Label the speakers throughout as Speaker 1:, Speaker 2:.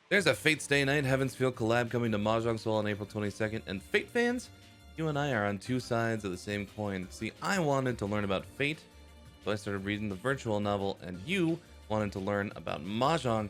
Speaker 1: There's a Fate Stay Night Heavens Feel collab coming to Mahjong Soul on April 22nd, and Fate fans, you and I are on two sides of the same coin. See, I wanted to learn about Fate, so I started reading the virtual novel, and you wanted to learn about Mahjong,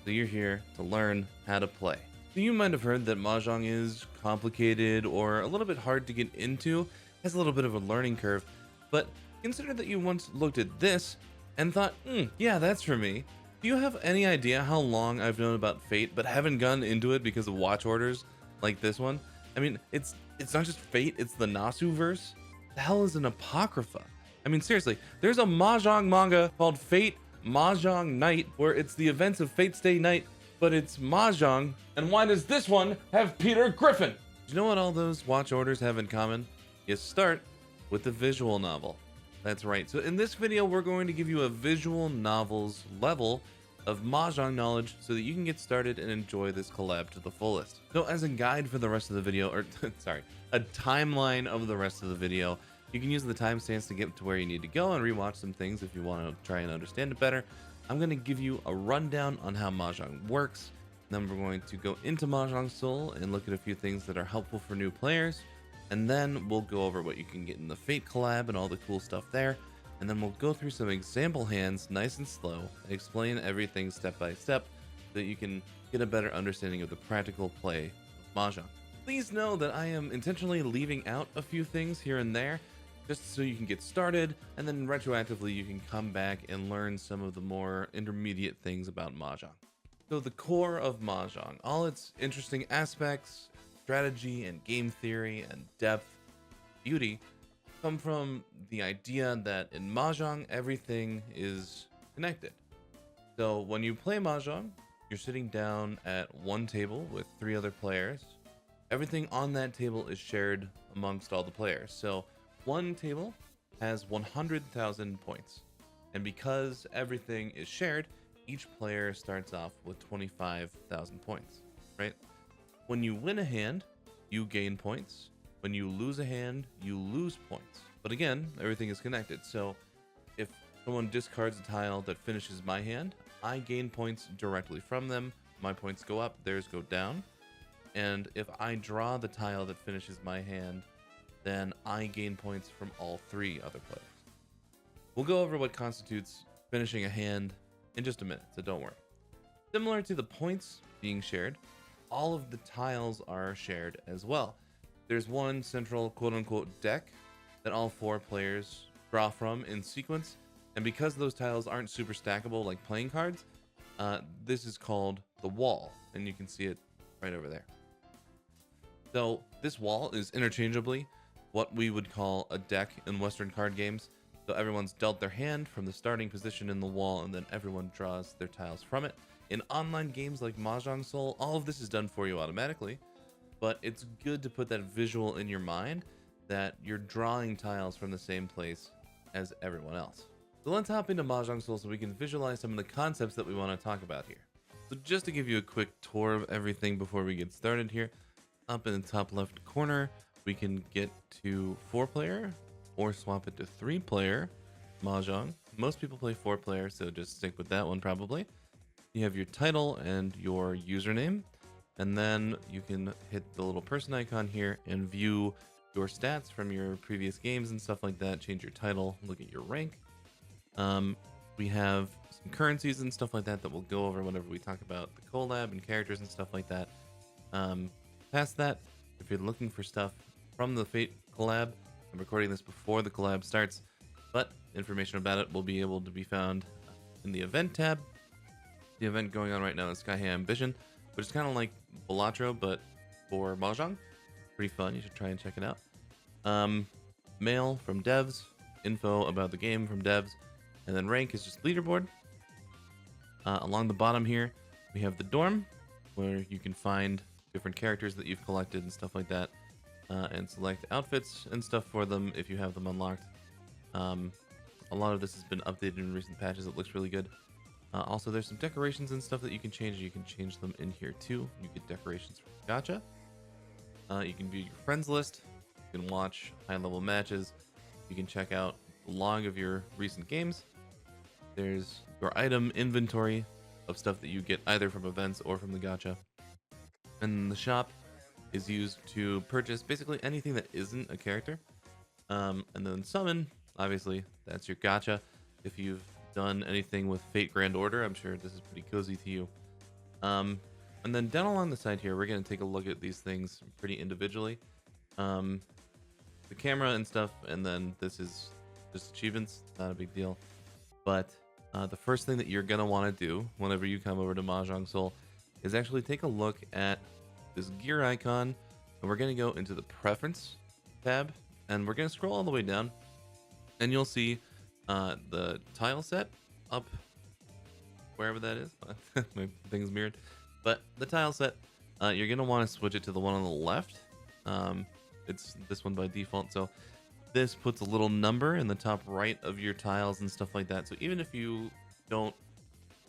Speaker 1: so you're here to learn how to play. So you might have heard that Mahjong is complicated or a little bit hard to get into, has a little bit of a learning curve, but consider that you once looked at this and thought, yeah, that's for me. Do you have any idea how long I've known about Fate but haven't gone into it because of watch orders like this one? I mean, it's not just Fate, it's the Nasu verse. The hell is an apocrypha? I mean, seriously, there's a Mahjong manga called Fate Mahjong Night where it's the events of Fate Stay Night, but it's Mahjong. And why does this one have Peter Griffin? Do you know what all those watch orders have in common? You start with the visual novel. That's right. So in this video, we're going to give you a visual novels level of Mahjong knowledge so that you can get started and enjoy this collab to the fullest. So as a guide for the rest of the video, or sorry, a timeline of the rest of the video, you can use the timestamps to get to where you need to go and rewatch some things if you want to try and understand it better. I'm going to give you a rundown on how Mahjong works. Then we're going to go into Mahjong Soul and look at a few things that are helpful for new players. And then we'll go over what you can get in the Fate collab and all the cool stuff there. And then we'll go through some example hands nice and slow and explain everything step by step so that you can get a better understanding of the practical play of Mahjong. Please know that I am intentionally leaving out a few things here and there just so you can get started, and then retroactively you can come back and learn some of the more intermediate things about Mahjong. So the core of Mahjong, all its interesting aspects, strategy and game theory and depth, beauty, come from the idea that in Mahjong, everything is connected. So when you play Mahjong, you're sitting down at one table with three other players. Everything on that table is shared amongst all the players. So one table has 100,000 points. And because everything is shared, each player starts off with 25,000 points, right? When you win a hand, you gain points. When you lose a hand, you lose points. But again, everything is connected. So if someone discards a tile that finishes my hand, I gain points directly from them. My points go up, theirs go down. And if I draw the tile that finishes my hand, then I gain points from all three other players. We'll go over what constitutes finishing a hand in just a minute, so don't worry. Similar to the points being shared, all of the tiles are shared as well. There's one central quote-unquote deck that all four players draw from in sequence, and because those tiles aren't super stackable like playing cards, this is called the wall, and you can see it right over there. So this wall is interchangeably what we would call a deck in Western card games. So everyone's dealt their hand from the starting position in the wall, and then everyone draws their tiles from it. In online games like Mahjong Soul, all of this is done for you automatically, but it's good to put that visual in your mind that you're drawing tiles from the same place as everyone else. So let's hop into Mahjong Soul so we can visualize some of the concepts that we want to talk about here. So just to give you a quick tour of everything before we get started here, up in the top left corner, we can get to 4-player or swap it to 3-player Mahjong. Most people play 4-player, so just stick with that one probably. You have your title and your username, and then you can hit the little person icon here and view your stats from your previous games and stuff like that. Change your title, look at your rank. We have some currencies and stuff like that that we'll go over whenever we talk about the collab and characters and stuff like that. Past that, if you're looking for stuff from the Fate collab, I'm recording this before the collab starts, but information about it will be able to be found in the event tab. The event going on right now is Sky High Ambition, which is kind of like Balatro, but for Mahjong. Pretty fun, you should try and check it out. Mail from devs, info about the game from devs, and then rank is just leaderboard. Along the bottom here, we have the dorm, where you can find different characters that you've collected and stuff like that, and select outfits and stuff for them if you have them unlocked. A lot of this has been updated in recent patches. It looks really good. Also, there's some decorations and stuff that you can change. You can change them in here too. You get decorations from Gacha. You can view your friends list. You can watch high-level matches. You can check out the log of your recent games. There's your item inventory, of stuff that you get either from events or from the gacha. And the shop is used to purchase basically anything that isn't a character. And then summon, obviously, that's your gacha. If you've done anything with Fate Grand Order, I'm sure this is pretty cozy to you. And then down along the side here, we're going to take a look at these things pretty individually. The camera and stuff, and then this is just achievements, not a big deal. But the first thing that you're going to want to do whenever you come over to Mahjong Soul is actually take a look at this gear icon, and we're going to go into the preference tab, and we're going to scroll all the way down, and you'll see the tile set up wherever that is. My thing's mirrored, but the tile set, you're going to want to switch it to the one on the left. It's this one by default, so this puts a little number in the top right of your tiles and stuff like that. So even if you don't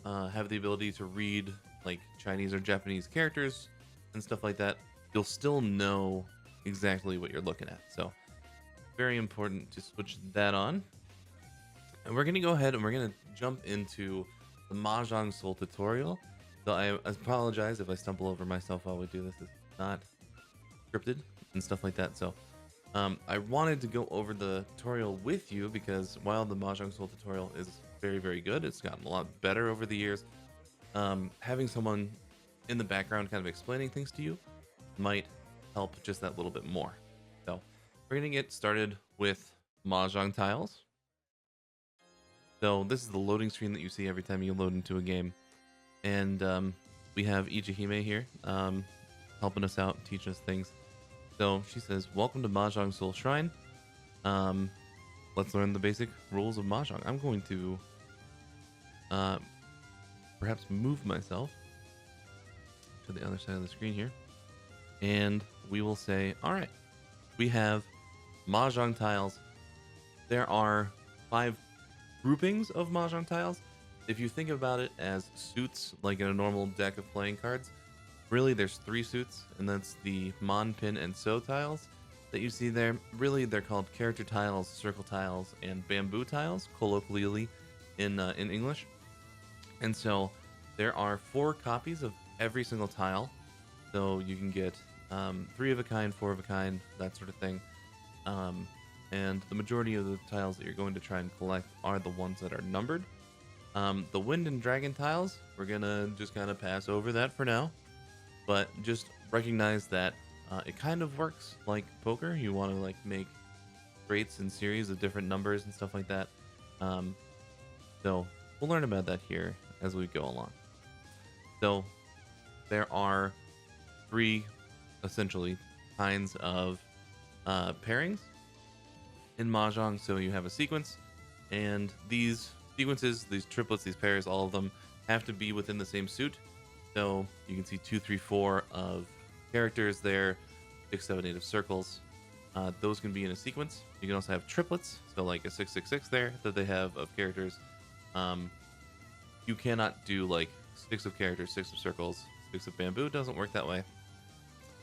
Speaker 1: have the ability to read like Chinese or Japanese characters and stuff like that, you'll still know exactly what you're looking at. So very important to switch that on. And we're going to go ahead and we're going to jump into the Mahjong Soul tutorial. So I apologize if I stumble over myself while we do this. It's not scripted and stuff like that. So I wanted to go over the tutorial with you because while the Mahjong Soul tutorial is very, very good, it's gotten a lot better over the years. Having someone in the background kind of explaining things to you might help just that little bit more. So we're going to get started with Mahjong tiles. So this is the loading screen that you see every time you load into a game. And we have Ichihime here helping us out, teaching us things. So she says, welcome to Mahjong Soul Shrine. Let's learn the basic rules of Mahjong. I'm going to perhaps move myself to the other side of the screen here. And we will say, all right, we have Mahjong tiles. There are 5 groupings of Mahjong tiles. If you think about it as suits, like in a normal deck of playing cards, really there's 3 suits, and that's the Mon, Pin, and So tiles that you see there. Really, they're called character tiles, circle tiles, and bamboo tiles, colloquially in English. And so there are 4 copies of every single tile. So you can get 3 of a kind, 4 of a kind, that sort of thing. And the majority of the tiles that you're going to try and collect are the ones that are numbered. The Wind and Dragon tiles, we're going to just kind of pass over that for now. But just recognize that it kind of works like poker. You want to like make rates and series of different numbers and stuff like that. So we'll learn about that here as we go along. So there are 3 essentially kinds of pairings in Mahjong. So you have a sequence, and these sequences, these triplets, these pairs, all of them have to be within the same suit. So you can see 2, 3, 4 of characters there, 6, 7, 8 of circles. Those can be in a sequence. You can also have triplets, so like a 6, 6, 6 there that they have of characters. You cannot do like 6 of characters, 6 of circles, 6 of bamboo. It doesn't work that way.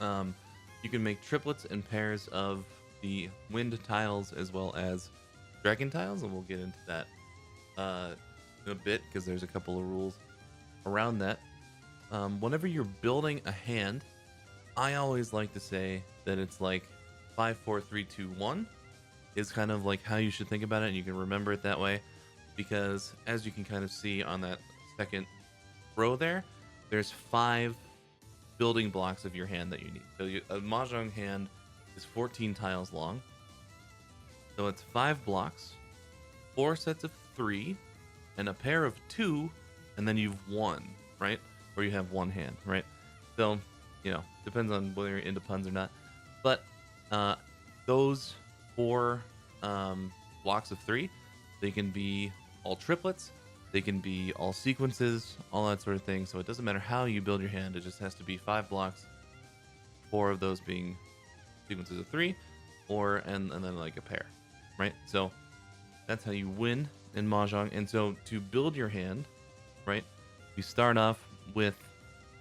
Speaker 1: You can make triplets and pairs of the wind tiles as well as dragon tiles, and we'll get into that in a bit because there's a couple of rules around that. Whenever you're building a hand, I always like to say that it's like 5, 4, 3, 2, 1 is kind of like how you should think about it, and you can remember it that way because as you can kind of see on that second row there's 5 building blocks of your hand that you need. So a Mahjong hand is 14 tiles long. So it's 5 blocks, 4 sets of 3, and a pair of 2, and then you've won, right? Or you have 1 hand, right? So, you know, depends on whether you're into puns or not. But those 4 blocks of 3, they can be all triplets, they can be all sequences, all that sort of thing. So it doesn't matter how you build your hand, it just has to be 5 blocks, 4 of those being sequences of 3, or and then like a pair, right? So that's how you win in Mahjong. And so to build your hand, right, you start off with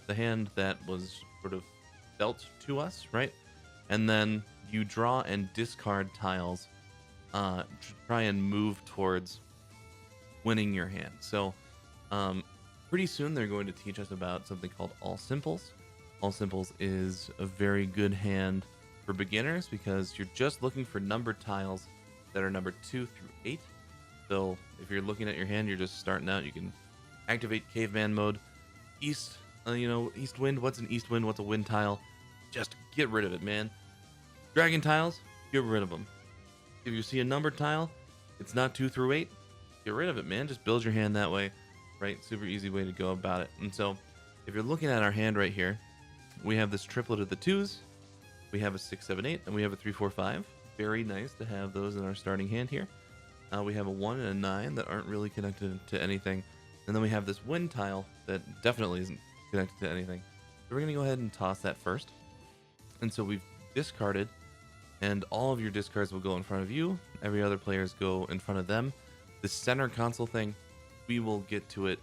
Speaker 1: the hand that was sort of dealt to us, right? And then you draw and discard tiles to try and move towards winning your hand. So Pretty soon they're going to teach us about something called all simples. All simples is a very good hand for beginners because you're just looking for numbered tiles that are numbered 2 through 8. So if you're looking at your hand, you're just starting out, you can activate caveman mode. East, east wind. What's an east wind? What's a wind tile? Just get rid of it, man. Dragon tiles, get rid of them. If you see a numbered tile, it's not 2 through 8, get rid of it, man. Just build your hand that way, right? Super easy way to go about it. And so if you're looking at our hand right here, we have this triplet of the 2s, we have a 6, 7, 8, and we have a 3, 4, 5. Very nice to have those in our starting hand here. We have a 1 and a 9 that aren't really connected to anything. And then we have this wind tile that definitely isn't connected to anything. So we're going to go ahead and toss that first. And so we've discarded, and all of your discards will go in front of you. Every other players go in front of them. The center console thing, we will get to it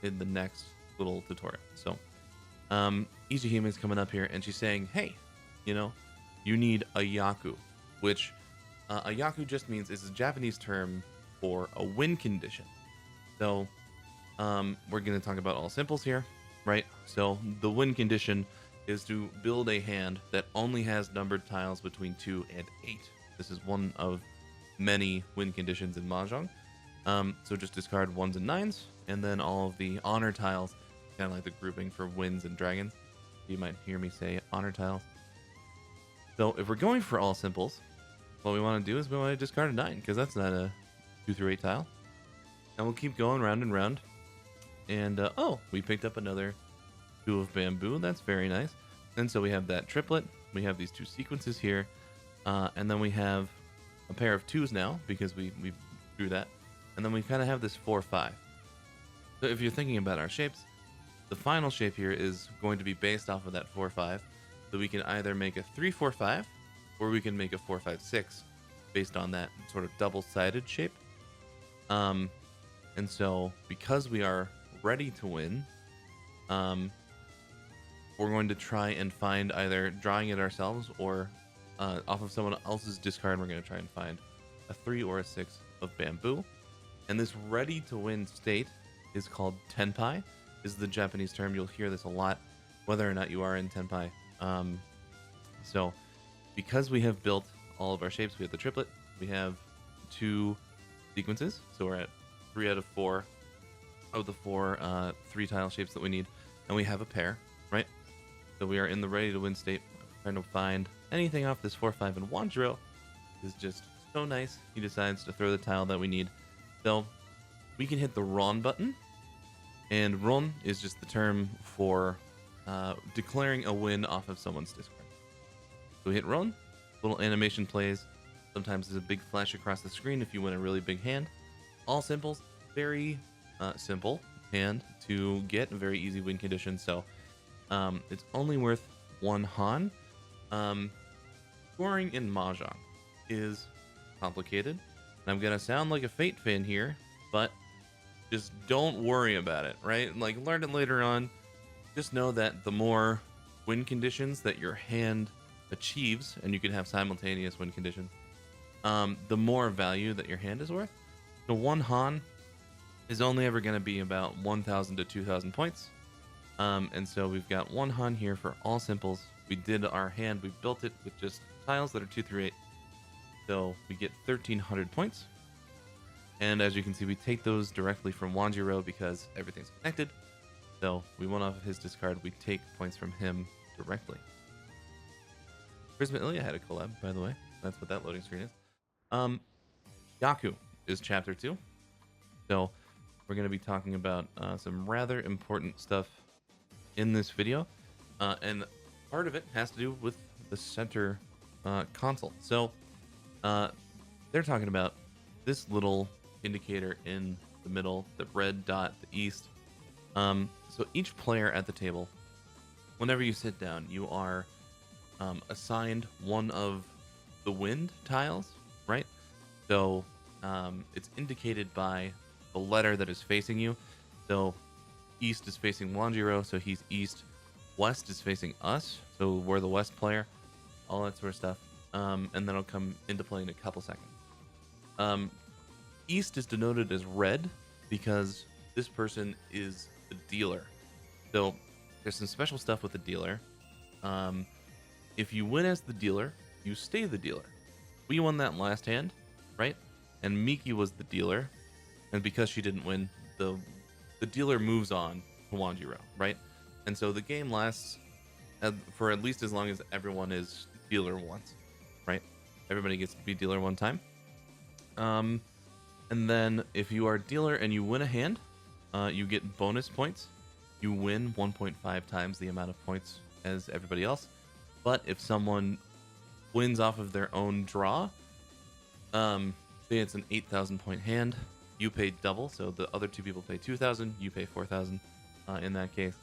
Speaker 1: in the next little tutorial. So, Ichihime's coming up here, and she's saying, hey, you need a Yaku, which a Yaku just means is a Japanese term for a win condition. So, we're going to talk about all simples here, right? So, the win condition is to build a hand that only has numbered tiles between 2 and 8. This is one of many win conditions in Mahjong. So just discard 1s and 9s, and then all of the honor tiles, kind of like the grouping for winds and dragons. You might hear me say honor tiles. So if we're going for all simples, what we want to do is we want to discard a 9, because that's not a 2 through 8 tile. And we'll keep going round and round. And, we picked up another 2 of bamboo. That's very nice. And so we have that triplet. We have these 2 sequences here. And then we have a pair of 2s now, because we drew that. And then we kind of have this 4, 5. So if you're thinking about our shapes, the final shape here is going to be based off of that 4, 5. So we can either make a 3, 4, 5, or we can make a 4, 5, 6 based on that sort of double-sided shape. And so because we are ready to win, we're going to try and find either drawing it ourselves or off of someone else's discard, we're going to try and find a 3 or a 6 of bamboo. And this ready to win state is called tenpai, is the Japanese term. You'll hear this a lot, whether or not you are in tenpai. So because we have built all of our shapes, we have the triplet, we have 2 sequences. So we're at 3 out of 4 of the 4 3 tile shapes that we need. And we have a pair, right? So we are in the ready to win state, trying to find anything off this 4, 5, and Wanjiro is just so nice. He decides to throw the tile that we need. So we can hit the Ron button, and Ron is just the term for declaring a win off of someone's discard. So we hit Ron, little animation plays. Sometimes there's a big flash across the screen if you win a really big hand. All simples, very simple hand to get, a very easy win condition. So it's only worth 1 Han. Scoring in Mahjong is complicated. And I'm gonna sound like a Fate fan here, but just don't worry about it, right? Like, learn it later on. Just know that the more win conditions that your hand achieves, and you can have simultaneous win conditions, the more value that your hand is worth. So 1 Han is only ever going to be about 1,000 to 2,000 points. And so we've got 1 Han here for all simples. We did our hand, we built it with just tiles that are 2 through 8. So we get 1,300 points. And as you can see, we take those directly from Wanjiro because everything's connected. So we went off of his discard, we take points from him directly. Prisma Ilya had a collab, by the way. That's what that loading screen is. Yaku is chapter 2. So we're going to be talking about some rather important stuff in this video. And part of it has to do with the center console. So they're talking about this little indicator in the middle, the red dot, the east. So each player at the table, whenever you sit down, you are assigned one of the wind tiles, right? So it's indicated by the letter that is facing you. So east is facing Wanjiro, so he's east. West is facing us, so we're the west player. All that sort of stuff. And then it'll come into play in a couple seconds. East is denoted as red because this person is the dealer. So there's some special stuff with the dealer. If you win as the dealer, you stay the dealer. We won that last hand, right? And Miki was the dealer, and because she didn't win, the dealer moves on to Wanjiro, right? And so the game lasts for at least as long as everyone is dealer once, right? Everybody gets to be dealer one time. And then if you are dealer and you win a hand, you get bonus points. You win 1.5 times the amount of points as everybody else. But if someone wins off of their own draw, say it's an 8,000 point hand, you pay double. So the other two people pay 2,000, you pay 4,000 in that case.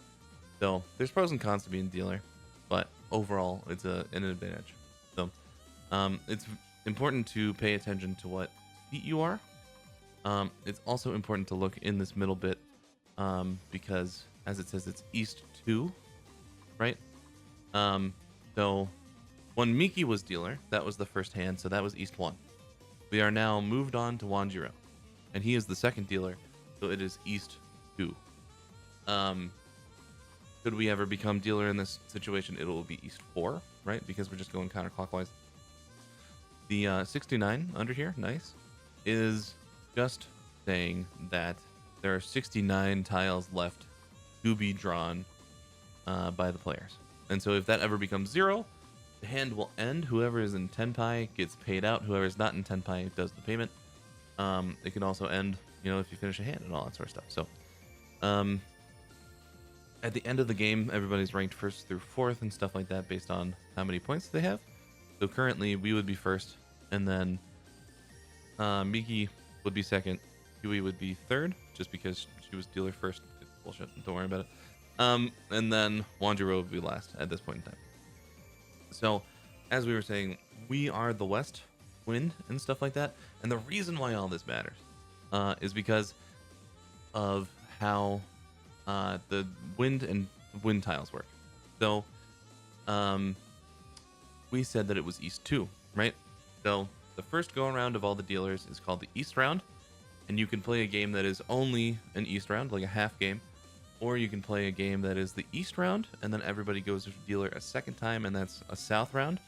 Speaker 1: So there's pros and cons to being dealer, but overall it's an advantage. So it's important to pay attention to what seat you are. It's also important to look in this middle bit because as it says, it's East 2, right? So when Miki was dealer, that was the first hand, so that was East 1. We are now moved on to Wanjiro, and he is the second dealer, so it is East 2. Could we ever become dealer in this situation, it will be East 4, right? Because we're just going counterclockwise. The 69 under here, nice, is just saying that there are 69 tiles left to be drawn by the players. And so if that ever becomes 0, the hand will end. Whoever is in tenpai gets paid out. Whoever is not in tenpai does the payment. It can also end, if you finish a hand and all that sort of stuff. So at the end of the game, everybody's ranked 1st through 4th and stuff like that based on how many points they have. So currently we would be 1st, and then Miki would be 2nd. Yui would be 3rd, just because she was dealer 1st. It's bullshit. Don't worry about it. And then Wanjiro would be last at this point in time. So, as we were saying, we are the West Wind and stuff like that. And the reason why all this matters is because of how the wind and wind tiles work. So, we said that it was East 2, right? So, the first go around of all the dealers is called the East round. And you can play a game that is only an East round, like a half game. Or you can play a game that is the East round, and then everybody goes to dealer a second time, and that's a South round.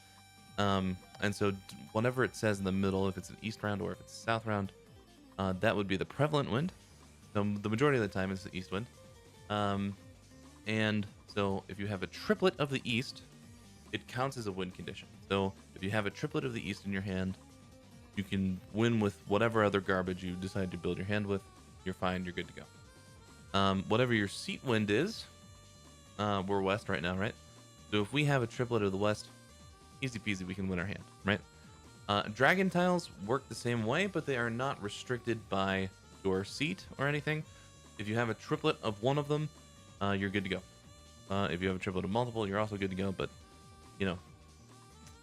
Speaker 1: And so whatever it says in the middle, if it's an East round or if it's a South round, that would be the prevalent wind. So the majority of the time it's the East wind. And so if you have a triplet of the East, it counts as a win condition. So if you have a triplet of the East in your hand, you can win with whatever other garbage you decide to build your hand with. You're fine, you're good to go. Whatever your seat wind is, we're West right now, right? So if we have a triplet of the West, easy peasy, we can win our hand, right? Dragon tiles work the same way, but they are not restricted by your seat or anything. If you have a triplet of one of them, you're good to go. If you have a triplet of multiple, you're also good to go, but,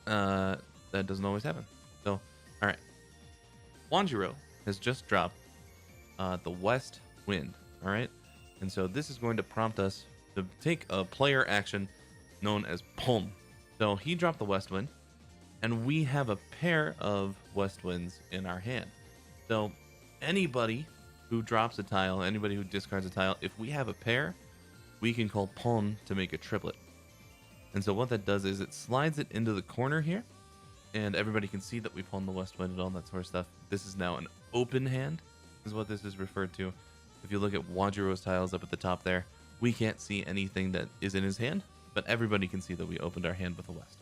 Speaker 1: that doesn't always happen. So, all right. Wanjiro has just dropped the West Wind, all right? And so this is going to prompt us to take a player action known as Pon. So he dropped the West Wind, and we have a pair of West Winds in our hand. So anybody who drops a tile, anybody who discards a tile, if we have a pair, we can call Pon to make a triplet. And so what that does is it slides it into the corner here, and everybody can see that we Pon the West Wind and all that sort of stuff. This is now an open hand, is what this is referred to. If you look at Wanjiro's tiles up at the top there, we can't see anything that is in his hand, but everybody can see that we opened our hand with the West.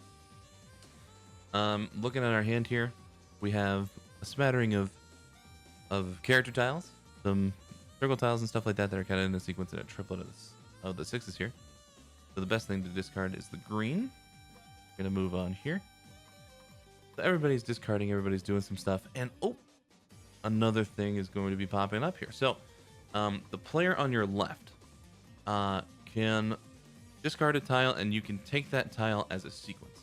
Speaker 1: Looking at our hand here, we have a smattering of character tiles, some circle tiles and stuff like that that are kind of in a sequence in a triplet of the sixes here. So the best thing to discard is the green. We're gonna move on here. So everybody's discarding, everybody's doing some stuff, and another thing is going to be popping up here. So the player on your left can discard a tile, and you can take that tile as a sequence.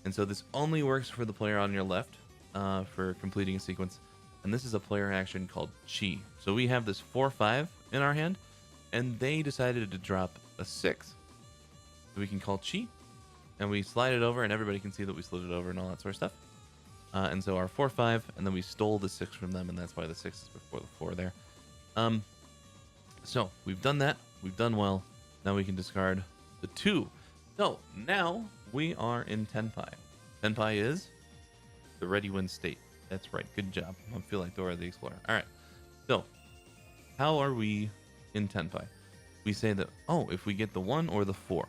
Speaker 1: And so this only works for the player on your left for completing a sequence. And this is a player action called Chii. So we have this 4-5 in our hand, and they decided to drop a 6. So we can call Chii, and we slide it over, and everybody can see that we slid it over and all that sort of stuff. And so our 4-5, and then we stole the 6 from them, and that's why the 6 is before the 4 there. So we've done that. We've done well. Now we can discard the 2. So now we are in tenpai. Tenpai is the ready win state. That's right. Good job. I feel like Dora the Explorer. All right. So how are we in tenpai? We say that, oh, if we get the 1 or the 4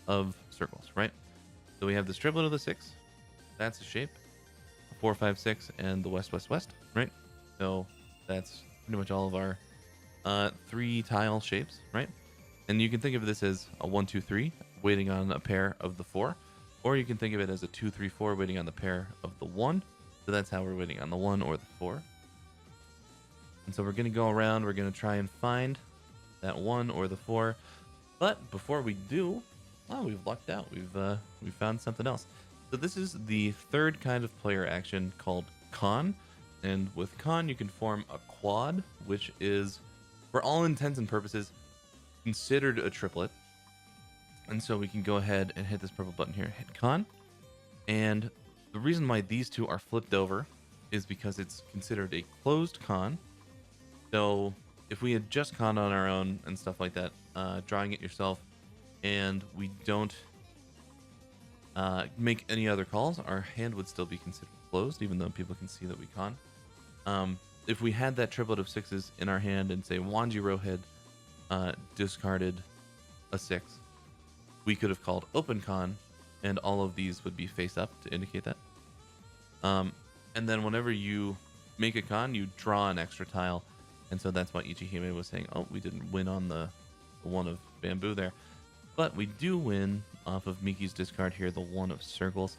Speaker 1: of circles, right? So we have this triplet of the 6. That's the shape. 4, 5, 6, and the west, west, west, right? So that's pretty much all of our 3 tile shapes, right? And you can think of this as a 1, 2, 3 waiting on a pair of the 4, or you can think of it as a 2, 3, 4 waiting on the pair of the 1. So that's how we're waiting on the 1 or the 4. And so we're going to go around. We're going to try and find that 1 or the 4. But before we do, oh, we've lucked out. We've found something else. So this is the 3rd kind of player action called Con. And with Con, you can form a quad, which is, for all intents and purposes, considered a triplet. And so we can go ahead and hit this purple button here, hit Con. And the reason why these 2 are flipped over is because it's considered a closed Con. So if we had just Con on our own and stuff like that, drawing it yourself, and we don't make any other calls, our hand would still be considered closed, even though people can see that we Con. If we had that triplet of 6s in our hand and say Wanjiro had discarded a 6, we could have called open Con, and all of these would be face up to indicate that. And then whenever you make a Con, you draw an extra tile. And so that's why Ichihime was saying, oh, we didn't win on the 1 of bamboo there. But we do win off of Miki's discard here, the 1 of circles.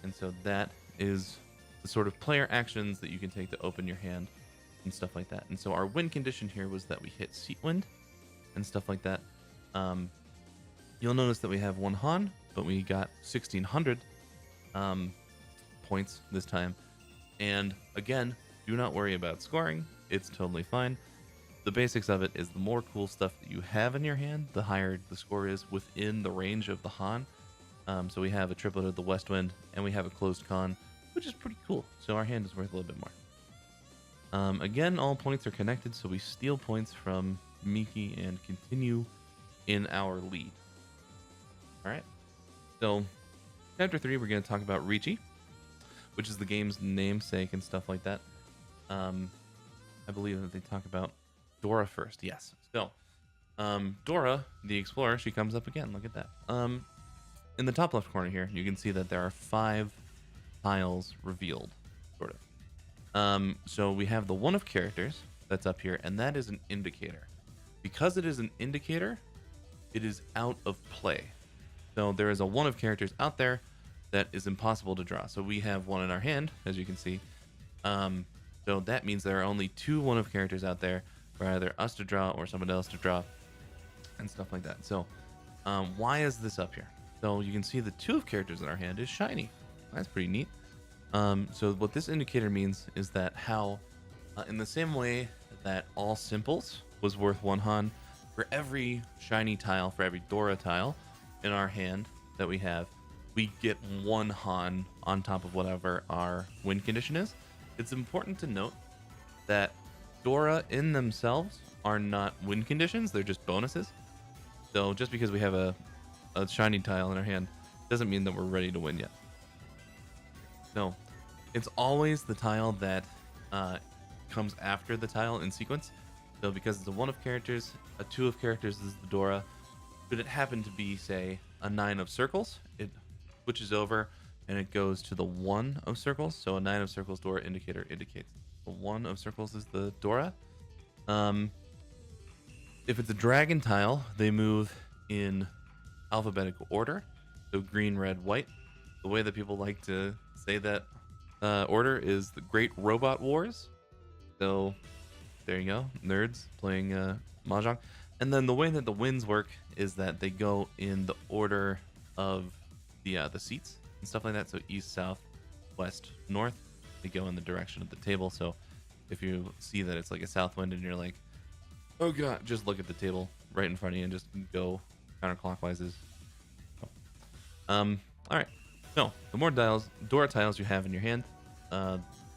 Speaker 1: And so that is the sort of player actions that you can take to open your hand and stuff like that. And so our win condition here was that we hit seat wind and stuff like that. You'll notice that we have 1 Han, but we got 1,600 points this time. And again, do not worry about scoring. It's totally fine. The basics of it is the more cool stuff that you have in your hand, the higher the score is within the range of the Han. So we have a triplet of the West Wind, and we have a closed Con, which is pretty cool. So our hand is worth a little bit more. Again, all points are connected, so we steal points from Miki and continue in our lead. All right. So chapter 3, we're going to talk about Riichi, which is the game's namesake and stuff like that. I believe that they talk about Dora first. Yes. So, Dora, the explorer, she comes up again. Look at that. In the top left corner here, you can see that there are 5 tiles revealed, sort of. So we have the 1 of characters that's up here, and that is an indicator. Because it is an indicator, it is out of play. So there is a 1 of characters out there that is impossible to draw. So we have 1 in our hand, as you can see. So that means there are only 2 1 of characters out there for either us to draw or someone else to draw and stuff like that. So why is this up here? So you can see the 2 of characters in our hand is shiny. That's pretty neat. So what this indicator means is that how, in the same way that all simples was worth 1 Han, for every shiny tile, for every Dora tile in our hand that we have, we get 1 Han on top of whatever our win condition is. It's important to note that Dora in themselves are not win conditions, they're just bonuses. So just because we have a shiny tile in our hand doesn't mean that we're ready to win yet. No, it's always the tile that comes after the tile in sequence. So because it's a 1 of characters, a 2 of characters is the Dora. Should it happen to be, say, a 9 of circles, it switches over and it goes to the 1 of circles. So a 9 of circles Dora indicator indicates the 1 of circles is the Dora. If it's a dragon tile, they move in alphabetical order. So green, red, white. The way that people like to say that order is the Great Robot Wars. So there you go, nerds playing Mahjong. And then the way that the winds work is that they go in the order of the seats and stuff like that. So east, south, west, north. They go in the direction of the table. So if you see that it's like a south wind and you're like, oh god, just look at the table right in front of you and just go counterclockwise. All right. So the more Dora tiles you have in your hand,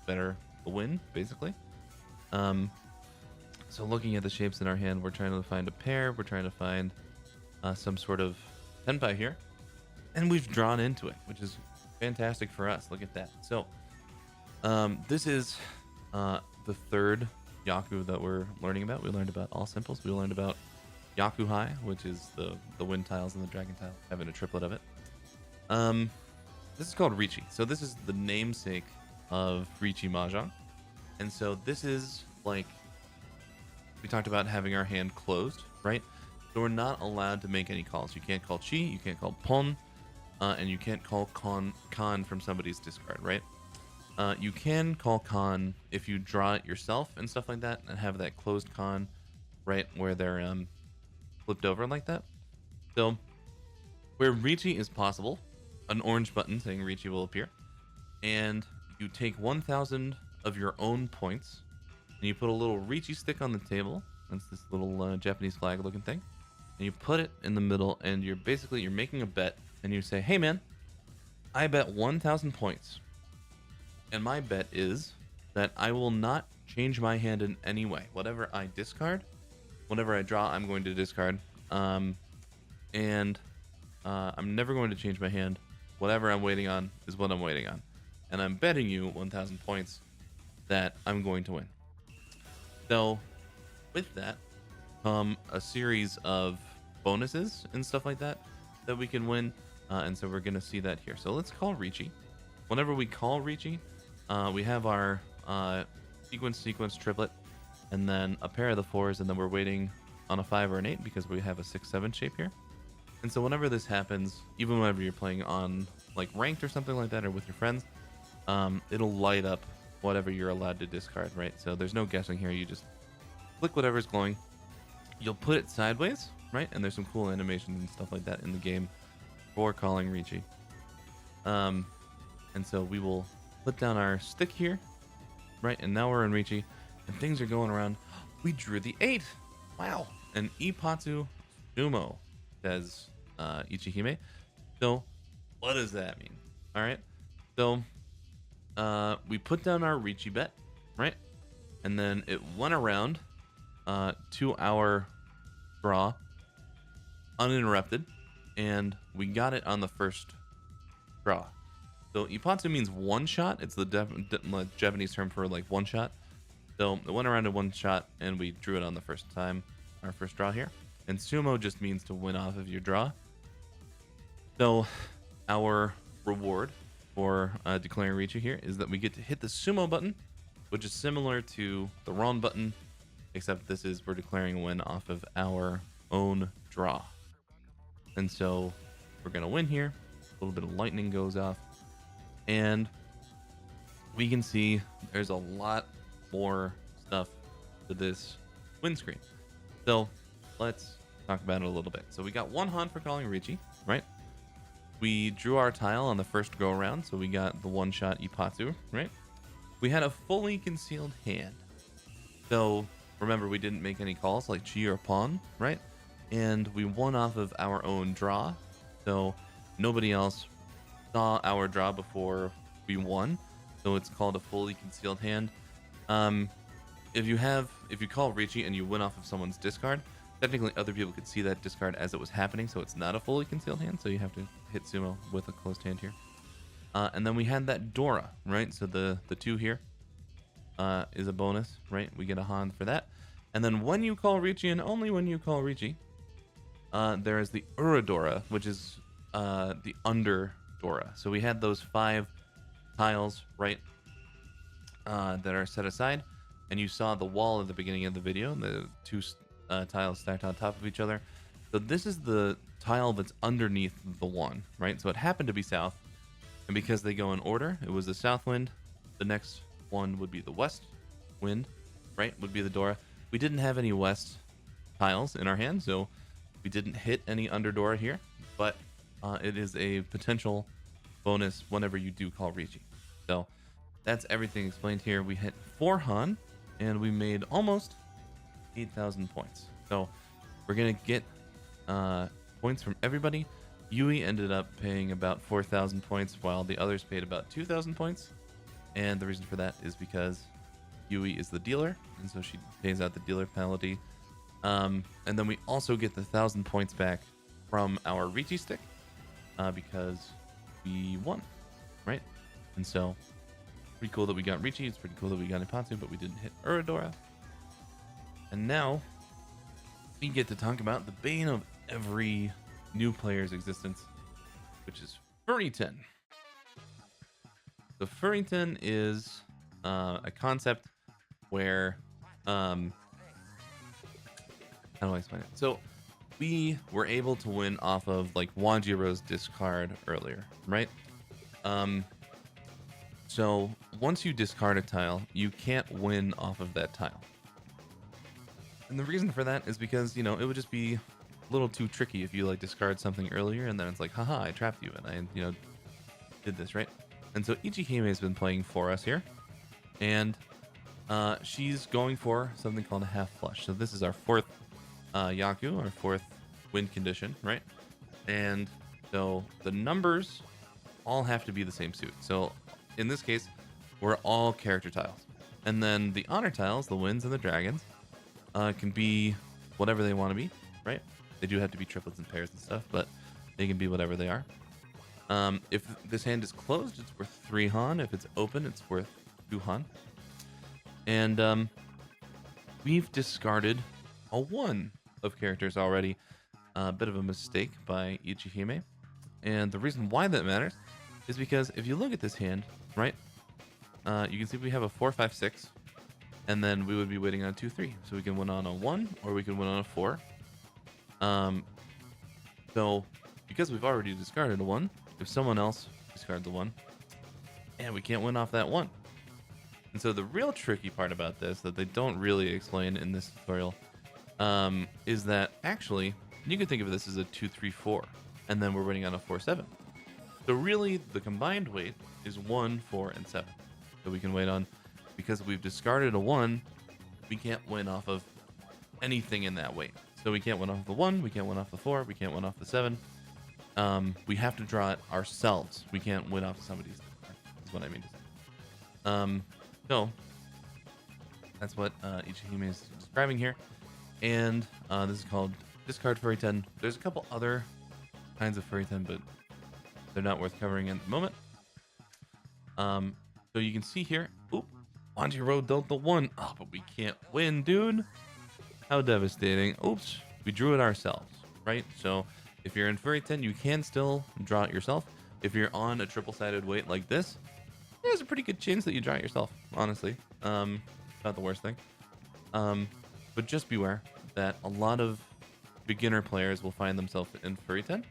Speaker 1: better the win, basically. So looking at the shapes in our hand, we're trying to find a pair. We're trying to find some sort of tenpai here. And we've drawn into it, which is fantastic for us. Look at that. So this is the third Yaku that we're learning about. We learned about all simples. We learned about Yaku High, which is the wind tiles and the dragon tile, having a triplet of it. This is called Riichi. So this is the namesake of Riichi Mahjong. And so this is like, we talked about having our hand closed, right? So we're not allowed to make any calls. You can't call Chii, you can't call Pon, and you can't call Kan from somebody's discard, right? You can call Kan if you draw it yourself and stuff like that, and have that closed Kan, right, where they're flipped over like that. So where Riichi is possible, an orange button saying Riichi will appear, and you take 1,000 of your own points, and you put a little Riichi stick on the table. That's this little Japanese flag looking thing, and you put it in the middle, and you're making a bet, and you say, hey man, I bet 1,000 points, and my bet is that I will not change my hand in any way. Whatever I discard, whatever I draw, I'm going to discard, and I'm never going to change my hand. Whatever I'm waiting on is what I'm waiting on, and I'm betting you 1,000 points that I'm going to win. So with that come a series of bonuses and stuff like that we can win, and so we're going to see that here. So let's call Riichi. Whenever we call Riichi, we have our sequence triplet, and then a pair of the 4s, and then we're waiting on a 5 or an 8 because we have a 6-7 shape here. And so whenever this happens, even whenever you're playing on like ranked or something like that, or with your friends, it'll light up whatever you're allowed to discard, right? So there's no guessing here. You just click whatever's glowing. You'll put it sideways, right? And there's some cool animations and stuff like that in the game for calling Riichi. And so we will put down our stick here, right? And now we're in Riichi, and things are going around. We drew the 8. Wow. And Ipatsu Sumo, says Ichihime. So what does that mean? All right. So we put down our Riichi bet, right? And then it went around to our draw uninterrupted, and we got it on the first draw. So Ipatsu means one shot. It's the Japanese term for like one shot. So it went around to one shot, and we drew it on the first time, our first draw here. And sumo just means to win off of your draw. So our reward for declaring Riichi here is that we get to hit the sumo button, which is similar to the Ron button, except this is we're declaring a win off of our own draw. And so we're going to win here. A little bit of lightning goes off, and we can see there's a lot more stuff to this win screen. So let's talk about it a little bit. So we got 1 Han for calling Riichi, right? We drew our tile on the first go around, so we got the one-shot Ipatsu, right? We had a fully concealed hand. So remember, we didn't make any calls like Chii or Pon, right? And we won off of our own draw. So nobody else saw our draw before we won. So it's called a fully concealed hand. If you call Riichi and you win off of someone's discard, technically other people could see that discard as it was happening, so it's not a fully concealed hand, so you have to hit sumo with a closed hand here. And then we had that Dora, right? So the 2 here is a bonus, right? We get a Han for that. And then when you call Riichi, and only when you call Riichi, there is the Uradora, which is the under Dora. So we had those 5 tiles, right, that are set aside, and you saw the wall at the beginning of the video, the 2 tiles stacked on top of each other. So this is the tile that's underneath the 1, right? So it happened to be south, and because they go in order, it was the south wind. The next one would be the west wind, right? Would be the Dora. We didn't have any west tiles in our hand, so we didn't hit any under Dora here, but it is a potential bonus whenever you do call Riichi. So that's everything explained here. We hit 4 Han, and we made almost 8,000 points. So we're gonna get points from everybody. Yui ended up paying about 4,000 points, while the others paid about 2,000 points. And the reason for that is because Yui is the dealer, and so she pays out the dealer penalty. And then we also get the 1,000 points back from our Riichi stick because we won, right? And so pretty cool that we got Riichi. It's pretty cool that we got Ipatsu, but we didn't hit Uradora. And now we get to talk about the bane of every new player's existence, which is Furiten. So Furiten is a concept where how do I explain it? So we were able to win off of like Wajiro's discard earlier, right? So once you discard a tile, you can't win off of that tile. And the reason for that is because, you know, it would just be a little too tricky if you like discard something earlier and then it's like, haha, I trapped you and I, you know, did this, right? And so Ichihime has been playing for us here. And she's going for something called a half flush. So this is our fourth Yaku, our fourth win condition, right? And so the numbers all have to be the same suit. So in this case, we're all character tiles. And then the honor tiles, the winds and the dragons, can be whatever they want to be, right? They do have to be triplets and pairs and stuff, but they can be whatever they are. If this hand is closed, it's worth 3 Han. If it's open, it's worth 2 Han. And we've discarded a 1 of characters already. A bit of a mistake by Ichihime. And the reason why that matters is because if you look at this hand, right, you can see we have a 4, 5, 6, and then we would be waiting on 2, 3. So we can win on a 1 or we can win on a 4. So because we've already discarded a 1, if someone else discards a 1, and we can't win off that 1. And so the real tricky part about this that they don't really explain in this tutorial is that actually you can think of this as a 2, 3, 4, and then we're winning on a 4, 7. So really the combined weight is 1, 4, and 7. So we can wait on, because we've discarded a 1, we can't win off of anything in that weight. So we can't win off the 1, we can't win off the 4, we can't win off the 7. We have to draw it ourselves. We can't win off of somebody's. Is what I mean to say. So that's what Ichihime is describing here, and this is called discard Furiten. There's a couple other kinds of Furiten, but they're not worth covering at the moment. So you can see here, oop, Wajiro dealt the 1. Oh, but we can't win, dude. How devastating. Oops, we drew it ourselves, right? So if you're in Furiten, you can still draw it yourself. If you're on a triple-sided weight like this, there's a pretty good chance that you draw it yourself, honestly. Not the worst thing. But just beware that a lot of beginner players will find themselves in Furiten.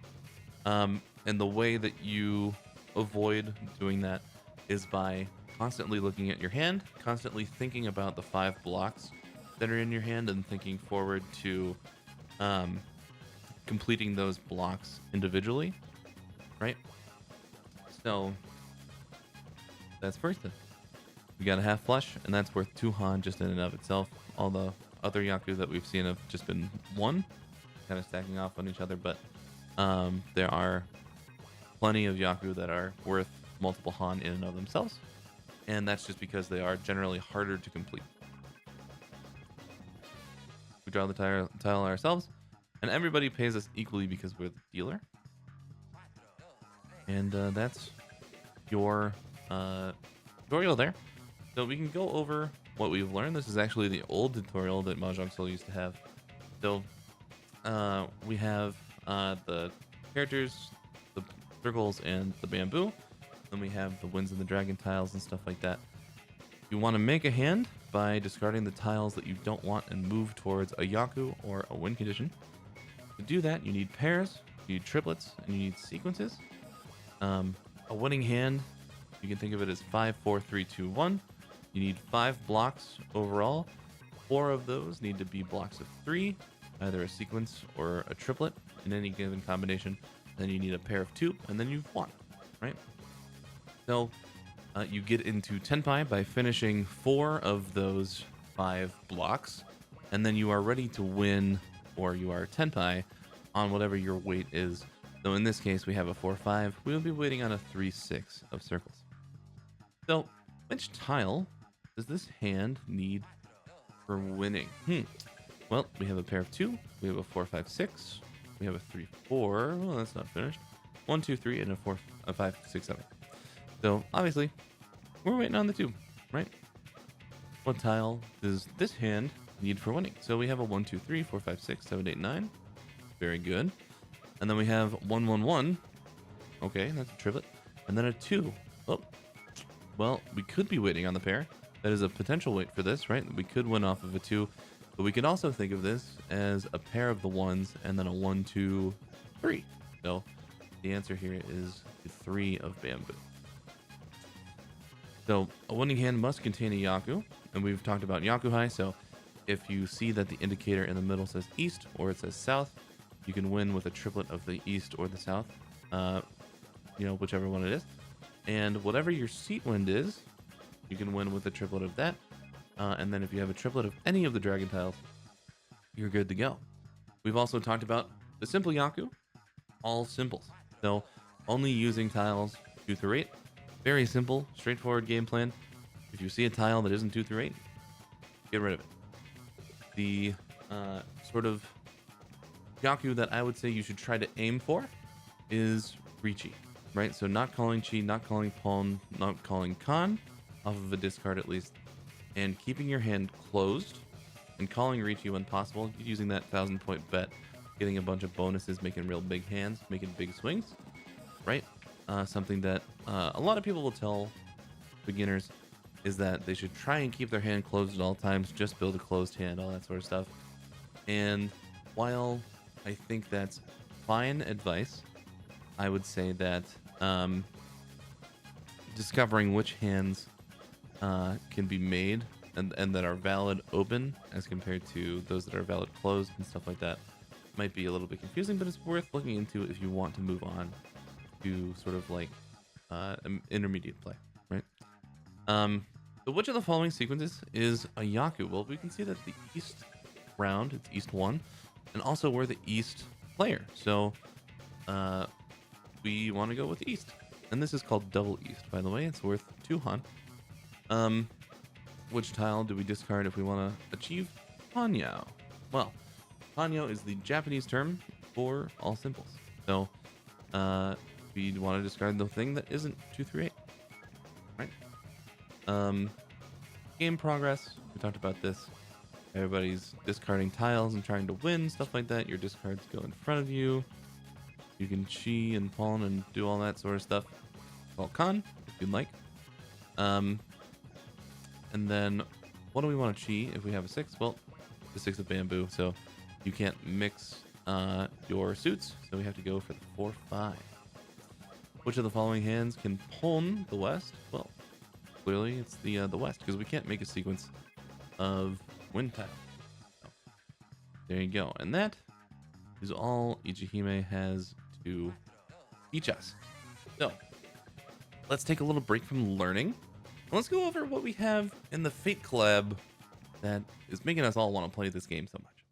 Speaker 1: And the way that you avoid doing that is by constantly looking at your hand, constantly thinking about the 5 blocks that are in your hand, and thinking forward to completing those blocks individually, right? So that's Furiten. We got a half flush, and that's worth 2 Han just in and of itself. All the other Yaku that we've seen have just been 1, kind of stacking off on each other, but there are plenty of Yaku that are worth multiple Han in and of themselves, and that's just because they are generally harder to complete. We draw the tile ourselves, and everybody pays us equally because we're the dealer. And that's your tutorial there. So we can go over what we've learned. This is actually the old tutorial that Mahjong Soul used to have. So we have the characters, the circles, and the bamboo. Then we have the winds and the dragon tiles and stuff like that. You want to make a hand by discarding the tiles that you don't want and move towards a Yaku or a win condition. To do that, you need pairs, you need triplets, and you need sequences. A winning hand, you can think of it as 5, 4, 3, 2, 1. You need 5 blocks overall. 4 of those need to be blocks of 3, either a sequence or a triplet in any given combination. Then you need a pair of 2, and then you've won, right? So you get into tenpai by finishing 4 of those 5 blocks, and then you are ready to win, or you are tenpai on whatever your weight is. So in this case, we have a 4-5. We will be waiting on a 3-6 of circles. So which tile does this hand need for winning? Well, we have a pair of 2. We have a 4, 5, 6. We have a 3, 4. Well, that's not finished. 1, 2, 3, and a 4, a 5, 6, 7. So obviously, we're waiting on the 2, right? What tile does this hand need for winning? So we have a 1, 2, 3, 4, 5, 6, 7, 8, 9. Very good. And then we have 1, 1, 1. Okay, that's a triplet. And then a 2. Oh, well, we could be waiting on the pair. That is a potential wait for this, right? We could win off of a 2. But we could also think of this as a pair of the 1s and then a 1, 2, 3. So the answer here is the 3 of bamboo. So a winning hand must contain a Yaku, and we've talked about Yaku high. So if you see that the indicator in the middle says east or it says south, you can win with a triplet of the east or the south, whichever one it is. And whatever your seat wind is, you can win with a triplet of that. And then if you have a triplet of any of the dragon tiles, you're good to go. We've also talked about the simple Yaku, all simples. So only using tiles 2 through 8. Very simple, straightforward game plan. If you see a tile that isn't 2 through 8, get rid of it. The sort of Yaku that I would say you should try to aim for is Riichi, right? So not calling Chii, not calling Pawn, not calling Kan, off of a discard at least, and keeping your hand closed and calling Riichi when possible, using that 1,000-point bet, getting a bunch of bonuses, making real big hands, making big swings, right? Something that a lot of people will tell beginners is that they should try and keep their hand closed at all times, just build a closed hand, all that sort of stuff. And while I think that's fine advice, I would say that discovering which hands can be made and that are valid open as compared to those that are valid closed and stuff like that might be a little bit confusing, but it's worth looking into if you want to move on to sort of like intermediate play, right? So which of the following sequences is a Yaku? Well, we can see that the east round, it's east 1, and also we're the east player. So we want to go with east. And this is called double east, by the way. It's worth 2 Han. Which tile do we discard if we want to achieve Panyao? Well, Panyao is the Japanese term for all simples. So we want to discard the thing that isn't 2 through 8, right? Game progress, we talked about this. Everybody's discarding tiles and trying to win, stuff like that. Your discards go in front of you. You can Chii and pawn and do all that sort of stuff. Well, Kan, if you'd like. And then, what do we want to Chii if we have a 6? Well, the 6 of bamboo, so you can't mix your suits, so we have to go for the 4, 5. Which of the following hands can pawn the west? Well, clearly it's the west, because we can't make a sequence of wind tiles. So, there you go. And that is all Ichihime has to teach us. So, let's take a little break from learning. Let's go over what we have in the Fate collab that is making us all want to play this game so much.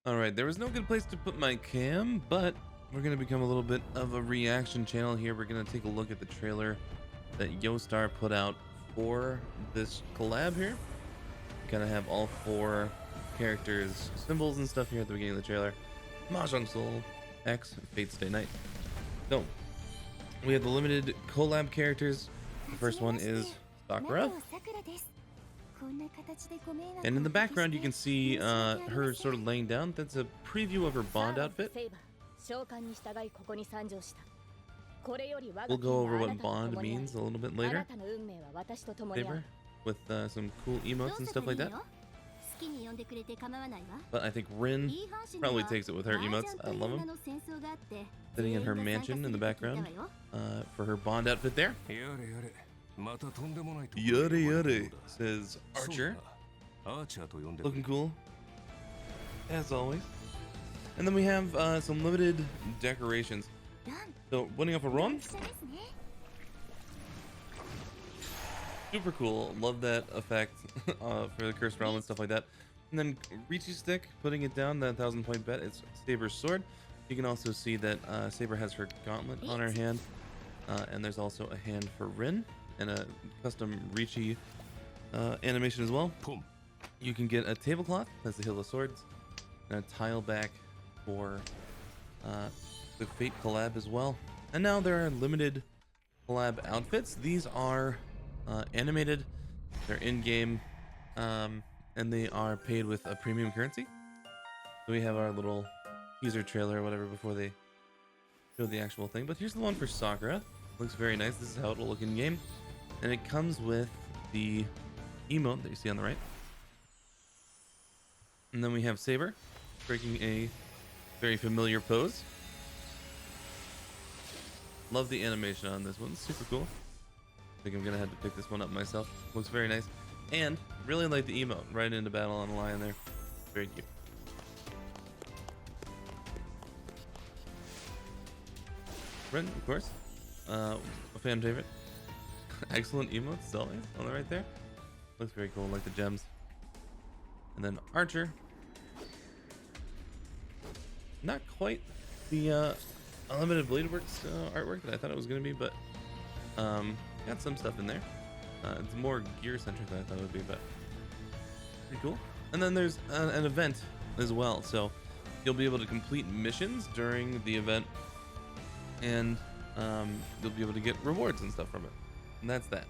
Speaker 1: Alright, there was no good place to put my cam, but we're going to become a little bit of a reaction channel here. We're going to take a look at the trailer that Yoastar put out for this collab here. We kind of have all 4 characters, symbols and stuff here at the beginning of the trailer. Mahjong Soul, X, Fate Stay Night. So, we have the limited collab characters. The first one is Sakura. And in the background you can see her sort of laying down. That's a preview of her Bond outfit. We'll go over what Bond means a little bit later. Saber, with some cool emotes and stuff like that. But I think Rin probably takes it with her emotes. I love them. Sitting in her mansion in the background for her Bond outfit there. Yada yada, says Archer. Looking cool, as always. And then we have some limited decorations. So, winning off a run. Super cool. Love that effect for the cursed realm and stuff like that. And then Riichi stick, putting it down, that 1,000-point bet. It's Saber's sword. You can also see that Saber has her gauntlet on her hand. And there's also a hand for Rin and a custom Riichi animation as well. You can get a tablecloth, that's the Hill of Swords, and a tile back for the Fate collab as well. And now there are limited collab outfits. These are animated, they're in-game, and they are paid with a premium currency. So we have our little teaser trailer or whatever before they show the actual thing. But here's the one for Sakura. Looks very nice. This is how it will look in game. And it comes with the emote that you see on the right. And then we have Saber breaking a very familiar pose. Love the animation on this one. Super cool. I think I'm gonna have to pick this one up myself. Looks very nice. And really like the emote right into battle on a lion there. Very cute. Ren, of course. A fan favorite. Excellent emotes, as always, on the right there. Looks very cool, like the gems. And then Archer. Not quite the Unlimited Blade Works artwork that I thought it was going to be, but got some stuff in there. It's more gear-centric than I thought it would be, but pretty cool. And then there's an event as well, so you'll be able to complete missions during the event, and you'll be able to get rewards and stuff from it. And that's that.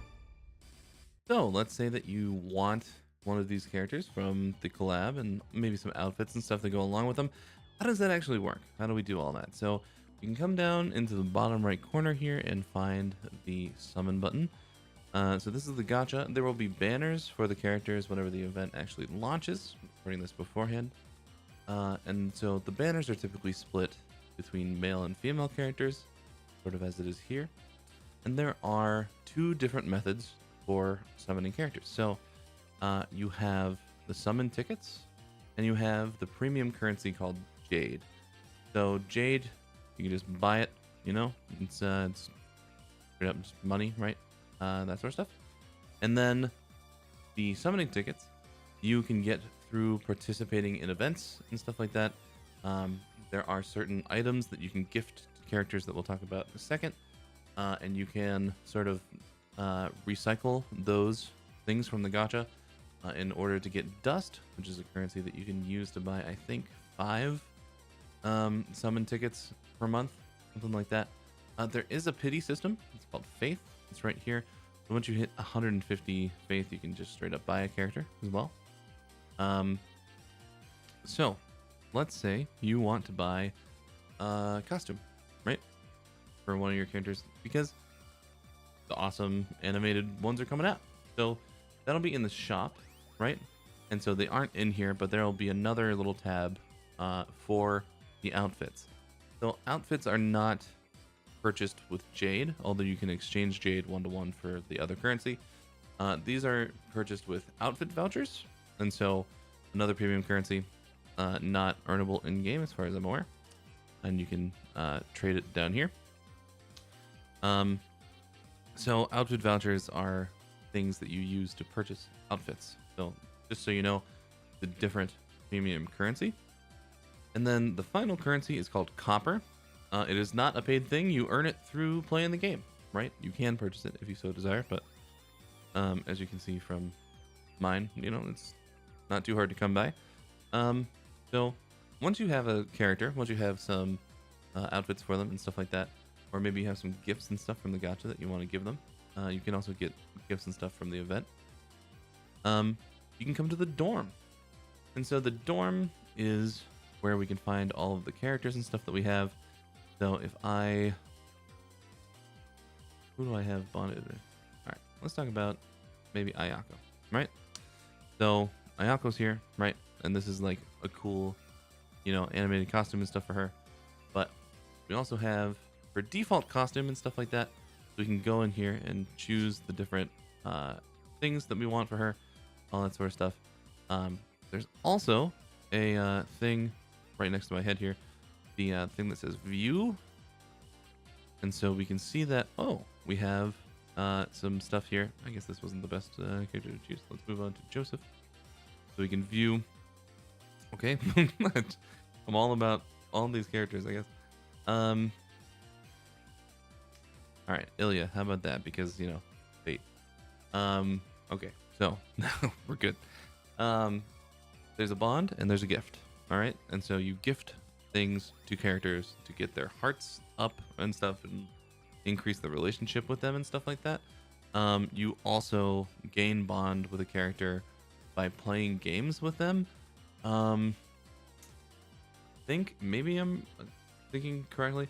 Speaker 1: So let's say that you want one of these characters from the collab and maybe some outfits and stuff that go along with them. How does that actually work? How do we do all that? So you can come down into the bottom right corner here and find the summon button. So this is the gacha. There will be banners for the characters whenever the event actually launches. I'm putting this beforehand. And so the banners are typically split between male and female characters, sort of as it is here. And there are two different methods for summoning characters. So you have the summon tickets, and you have the premium currency called Jade. So Jade, you can just buy it, you know, it's straight up just money, right? That sort of stuff. And then the summoning tickets you can get through participating in events and stuff like that. There are certain items that you can gift to characters that we'll talk about in a second. And you can sort of recycle those things from the gacha in order to get dust, which is a currency that you can use to buy, I think, 5 summon tickets per month, something like that. There is a pity system. It's called Faith. It's right here. So once you hit 150 Faith, you can just straight up buy a character as well. So let's say you want to buy a costume, right? For one of your characters, because the awesome animated ones are coming out. So that'll be in the shop, right? And so they aren't in here, but there'll be another little tab for the outfits. So outfits are not purchased with Jade, although you can exchange Jade 1-to-1 for the other currency. These are purchased with outfit vouchers, and so another premium currency, not earnable in game as far as I'm aware. And you can trade it down here. So outfit vouchers are things that you use to purchase outfits. So just so you know, the different premium currency. And then the final currency is called Copper. It is not a paid thing. You earn it through playing the game, right? You can purchase it if you so desire, but as you can see from mine, you know, it's not too hard to come by. So once you have a character, once you have some outfits for them and stuff like that, or maybe you have some gifts and stuff from the gacha that you want to give them, you can also get gifts and stuff from the event. You can come to the dorm. And so the dorm is where we can find all of the characters and stuff that we have. So if who do I have bonded with? All right, let's talk about maybe Ayako, right? So Ayako's here, right? And this is like a cool, you know, animated costume and stuff for her. But we also have her default costume and stuff like that. So we can go in here and choose the different things that we want for her, all that sort of stuff. There's also a thing right next to my head here, the thing that says view. And so we can see that, oh, we have some stuff here. I guess this wasn't the best character to choose. Let's move on to Joseph. So we can view. Okay. I'm all about all these characters, I guess. All right, Ilya, how about that? Because, you know, fate. Okay, So we're good. There's a bond and there's a gift. All right, and so you gift things to characters to get their hearts up and stuff, and increase the relationship with them and stuff like that. You also gain bond with a character by playing games with them. Think maybe I'm thinking correctly.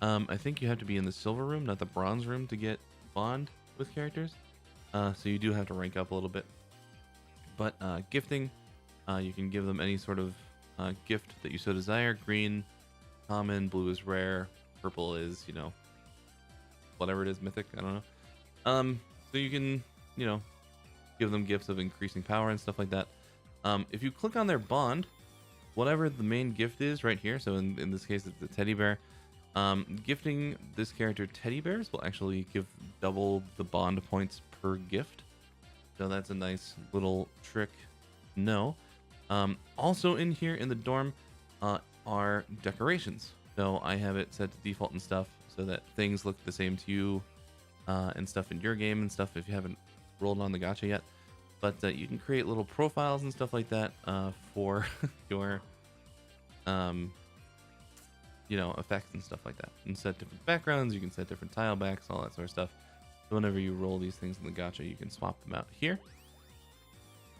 Speaker 1: I think you have to be in the silver room, not the bronze room, to get bond with characters. So you do have to rank up a little bit. But gifting, you can give them any sort of gift that you so desire. Green, common, blue is rare, purple is, you know, whatever it is, mythic. I don't know. So you can, you know, give them gifts of increasing power and stuff like that. If you click on their bond, whatever the main gift is right here, so in this case it's the teddy bear, gifting this character teddy bears will actually give double the bond points per gift. So that's a nice little trick. No. Also in here in the dorm are decorations. So I have it set to default and stuff so that things look the same to you and stuff in your game and stuff if you haven't rolled on the gacha yet. But you can create little profiles and stuff like that for your you know, effects and stuff like that, and set different backgrounds. You can set different tile backs, all that sort of stuff. So whenever you roll these things in the gacha, you can swap them out here.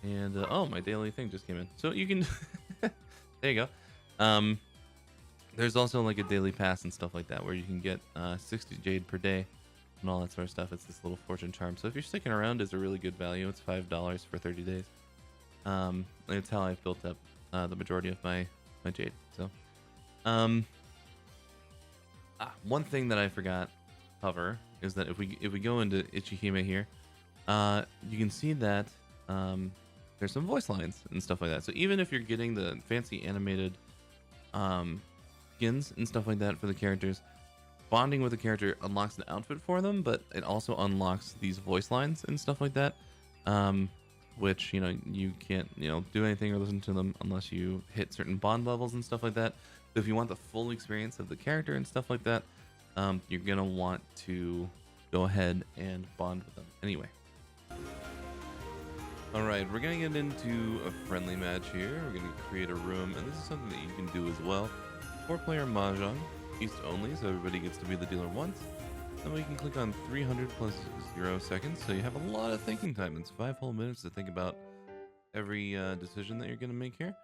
Speaker 1: And oh, my daily thing just came in, so you can there you go. There's also like a daily pass and stuff like that where you can get 60 jade per day and all that sort of stuff. It's this little fortune charm, so if you're sticking around, it's a really good value. It's $5 for 30 days. It's how I've built up the majority of my jade. So one thing that I forgot to cover is that if we go into Ichihime here, you can see that there's some voice lines and stuff like that. So even if you're getting the fancy animated skins and stuff like that for the characters, bonding with a character unlocks an outfit for them, but it also unlocks these voice lines and stuff like that, which, you know, you can't, you know, do anything or listen to them unless you hit certain bond levels and stuff like that. So if you want the full experience of the character and stuff like that, you're gonna want to go ahead and bond with them anyway. All right, we're gonna get into a friendly match here. We're gonna create a room, and this is something that you can do as well. 4-player Mahjong, East only, so everybody gets to be the dealer once. Then we can click on 300 plus 0 seconds, so you have a lot of thinking time. It's 5 whole minutes to think about every decision that you're gonna make here.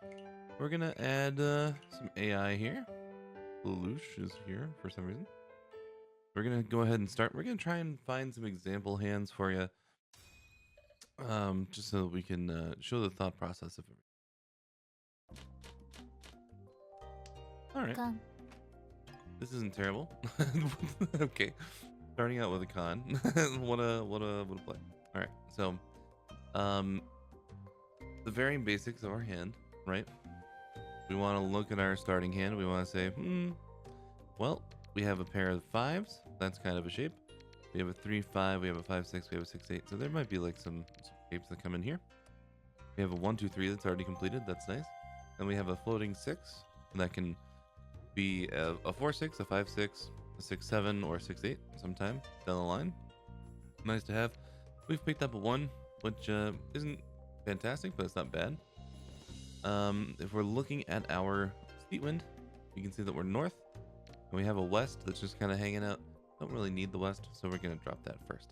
Speaker 1: We're gonna add some AI here. Lelouch is here for some reason. We're gonna go ahead and start. We're gonna try and find some example hands for you, just so that we can show the thought process of everything. All right.
Speaker 2: Con.
Speaker 1: This isn't terrible. Okay, starting out with a con. what a play. All right, so the varying basics of our hand, right? We want to look at our starting hand. We want to say, well, we have a pair of 5s. That's kind of a shape. We have a 3-5. We have a 5-6. We have a 6-8. So there might be like some shapes that come in here. We have a 1-2-3 that's already completed. That's nice. Then we have a floating 6 that can be a 4-6, a 5-6, a 6-7, or a 6-8 sometime down the line. Nice to have. We've picked up a 1, which isn't fantastic, but it's not bad. If we're looking at our seat wind, you can see that we're north, and we have a west that's just kind of hanging out. Don't really need the west, so we're going to drop that first.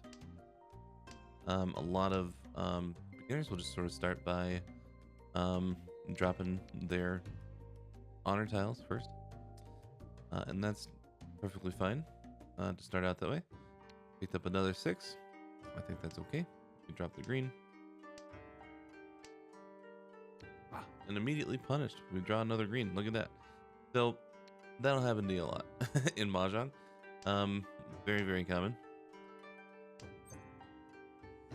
Speaker 1: A lot of beginners will just sort of start by dropping their honor tiles first, and that's perfectly fine to start out that way. Picked up another 6. I think that's okay. We drop the green. And immediately punished. We draw another green. Look at that. So that'll happen to you a lot in Mahjong. Very, very common.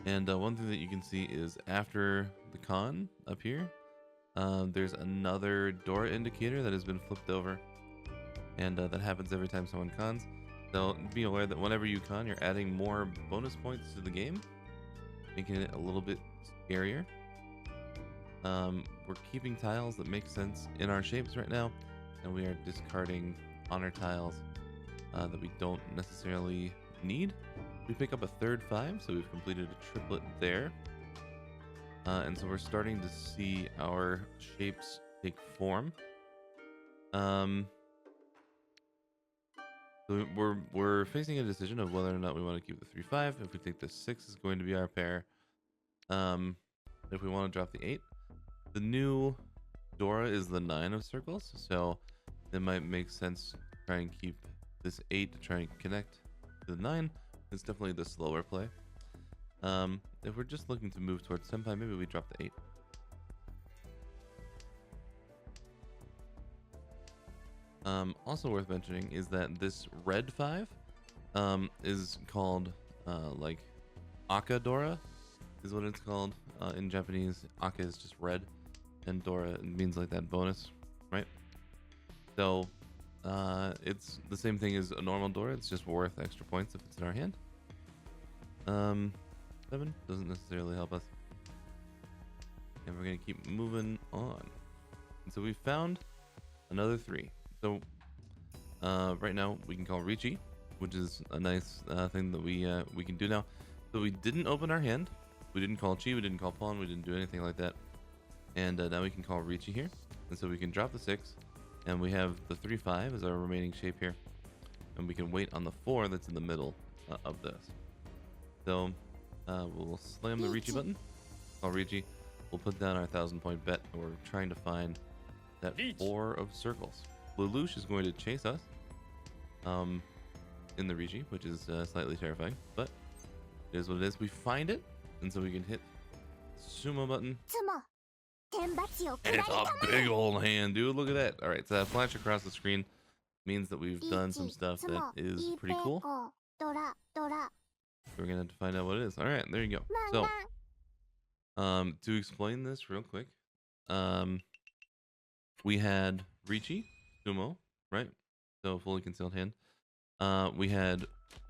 Speaker 1: And one thing that you can see is after the con up here, there's another Dora indicator that has been flipped over. And that happens every time someone cons. So be aware that whenever you con, you're adding more bonus points to the game, making it a little bit scarier. We're keeping tiles that make sense in our shapes right now, and we are discarding honor tiles that we don't necessarily need. We pick up a third 5, so we've completed a triplet there. And so we're starting to see our shapes take form. So we're facing a decision of whether or not we want to keep the 3-5. If we think the 6 is going to be our pair. If we want to drop the 8. The new Dora is the 9 of circles, so it might make sense to try and keep this 8 to try and connect to the 9. It's definitely the slower play. If we're just looking to move towards Senpai, maybe we drop the 8. Also worth mentioning is that this red 5 is called like Aka Dora is what it's called in Japanese. Aka is just red, and Dora means like that bonus, right? So it's the same thing as a normal Dora. It's just worth extra points if it's in our hand. 7 doesn't necessarily help us, and we're gonna keep moving on. And so we found another 3. So right now we can call Riichi, which is a nice thing that we can do now. So we didn't open our hand, we didn't call Chii, we didn't call Pawn, we didn't do anything like that. And now we can call Riichi here, and so we can drop the 6, and we have the 3-5 as our remaining shape here, and we can wait on the 4 that's in the middle of this. So we'll slam the Riichi button, call Riichi. We'll put down our 1,000-point bet, and we're trying to find that 4 of circles. Lelouch is going to chase us in the Riichi, which is slightly terrifying, but it is what it is. We find it, and so we can hit sumo button. And it's a big old hand, dude. Look at that. All right, so that flash across the screen means that we've done some stuff that is pretty cool. We're gonna have to find out what it is. All right, there you go. So to explain this real quick, we had Riichi sumo, right? So fully concealed hand. We had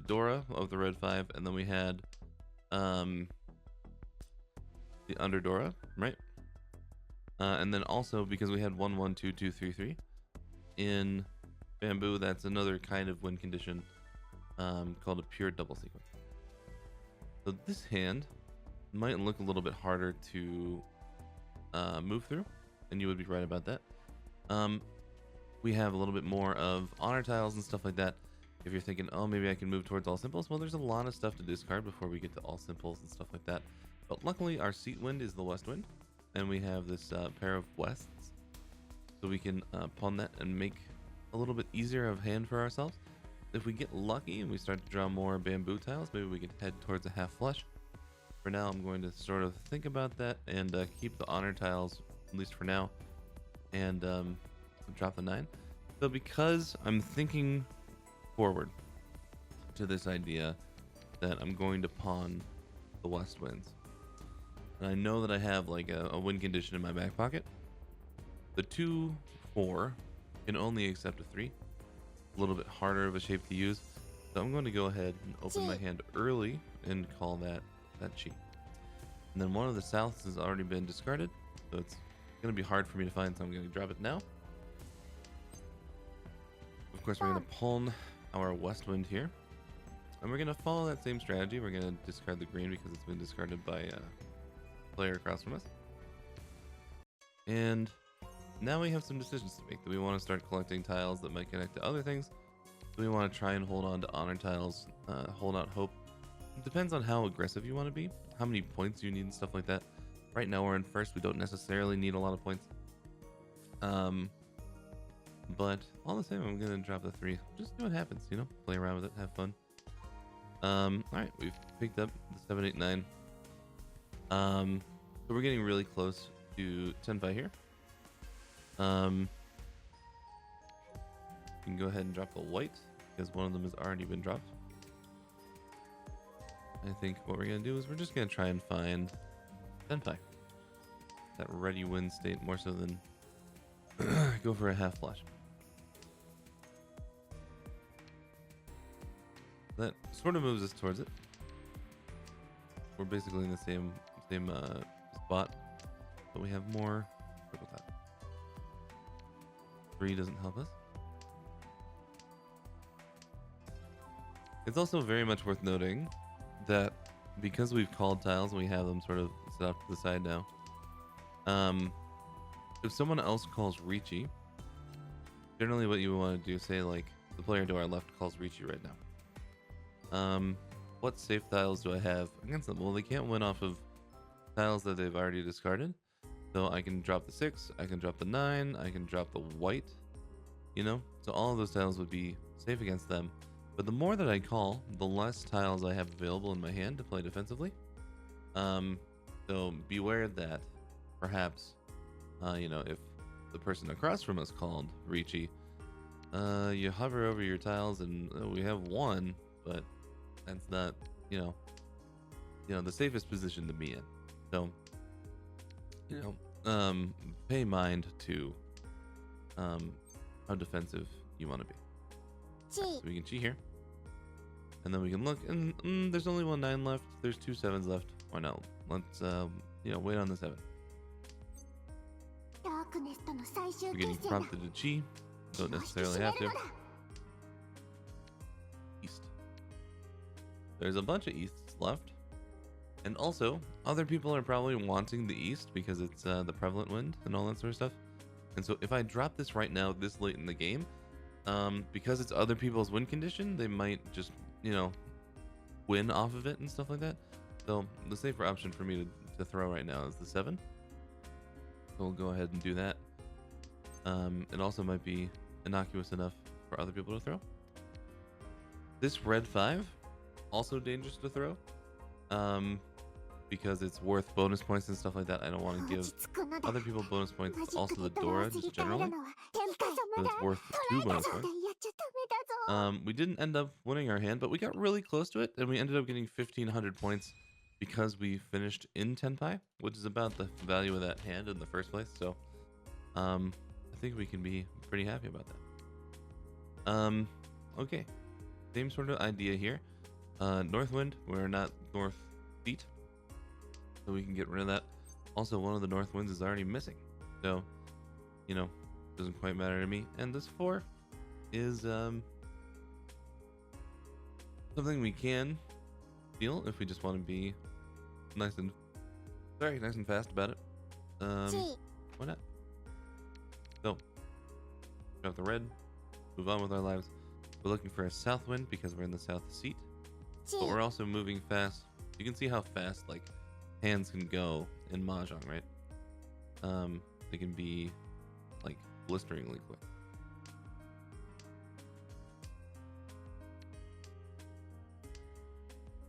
Speaker 1: Dora of the red 5, and then we had the under Dora, right? And then also because we had 1 1 2 2 3 3 in bamboo, that's another kind of win condition called a pure double sequence. So this hand might look a little bit harder to move through, and you would be right about that. We have a little bit more of honor tiles and stuff like that. If you're thinking, oh, maybe I can move towards all simples, well, there's a lot of stuff to discard before we get to all simples and stuff like that. But luckily, our seat wind is the west wind, and we have this pair of wests, so we can pawn that and make a little bit easier of hand for ourselves. If we get lucky and we start to draw more bamboo tiles, maybe we can head towards a half flush. For now, I'm going to sort of think about that and keep the honor tiles, at least for now, and drop the 9. So because I'm thinking forward to this idea that I'm going to pawn the west winds, and I know that I have like a win condition in my back pocket, the 2-4 can only accept a 3. A little bit harder of a shape to use, so I'm going to go ahead and open my hand early and call that Chii. And then one of the souths has already been discarded, so it's going to be hard for me to find, so I'm going to drop it now. Of course, we're going to pawn our west wind here, and we're going to follow that same strategy. We're going to discard the green because it's been discarded by a player across from us. And now we have some decisions to make. Do we want to start collecting tiles that might connect to other things? Do we want to try and hold on to honor tiles, hold out hope? It depends on how aggressive you want to be, how many points you need and stuff like that. Right now we're in first. We don't necessarily need a lot of points. But all the same, I'm going to drop the 3. Just see what happens, you know? Play around with it, have fun. Alright, we've picked up the 7, 8, 9. So we're getting really close to tenpai here. You can go ahead and drop the white because one of them has already been dropped. I think what we're going to do is we're just going to try and find tenpai. That ready win state more so than go for a half flash. That sort of moves us towards it. We're basically in the same spot, but we have more purple tile. 3 doesn't help us. It's also very much worth noting that because we've called tiles and we have them sort of set off to the side now. If someone else calls Riichi, generally what you want to do, say like the player to our left calls Riichi right now. What safe tiles do I have against them? Well, they can't win off of tiles that they've already discarded. So I can drop the 6, I can drop the 9, I can drop the white, you know? So all of those tiles would be safe against them. But the more that I call, the less tiles I have available in my hand to play defensively. So beware that perhaps, you know, if the person across from us called Riichi, you hover over your tiles and we have 1, but that's not, you know, the safest position to be in. So, you know, pay mind to how defensive you want to be. So we can Chii here, and then we can look, and there's only 1 9 left. There's 2 7s left. Why not? Let's you know, wait on the 7. We're getting prompted to Chii. Don't necessarily have to. East. There's a bunch of easts left. And also, other people are probably wanting the east because it's the prevalent wind and all that sort of stuff. And so if I drop this right now, this late in the game, because it's other people's win condition, they might just, you know, win off of it and stuff like that. So the safer option for me to throw right now is the 7. So we'll go ahead and do that. It also might be innocuous enough for other people to throw. This red 5, also dangerous to throw. Because it's worth bonus points and stuff like that. I don't want to give other people bonus points. Also the Dora, just generally. So it's worth 2 bonus points. We didn't end up winning our hand, but we got really close to it, and we ended up getting 1,500 points because we finished in tenpai, which is about the value of that hand in the first place. So, I think we can be pretty happy about that. Okay, same sort of idea here. North wind, we're not north feet, so we can get rid of that. Also, one of the north winds is already missing, so, you know, doesn't quite matter to me. And this 4 is something we can feel if we just want to be nice and fast about it. Why not? So, drop the red, move on with our lives. We're looking for a south wind because we're in the south seat, but we're also moving fast. You can see how fast like hands can go in Mahjong, right? They can be like blisteringly quick.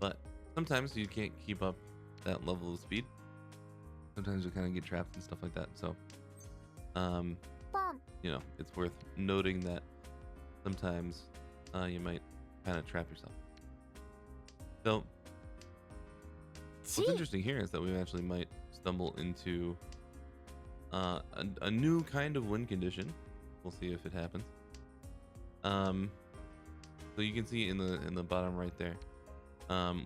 Speaker 1: But sometimes you can't keep up that level of speed. Sometimes you kind of get trapped and stuff like that. So, you know, it's worth noting that sometimes you might kind of trap yourself. So, what's interesting here is that we actually might stumble into a new kind of win condition. We'll see if it happens. So you can see in the bottom right there,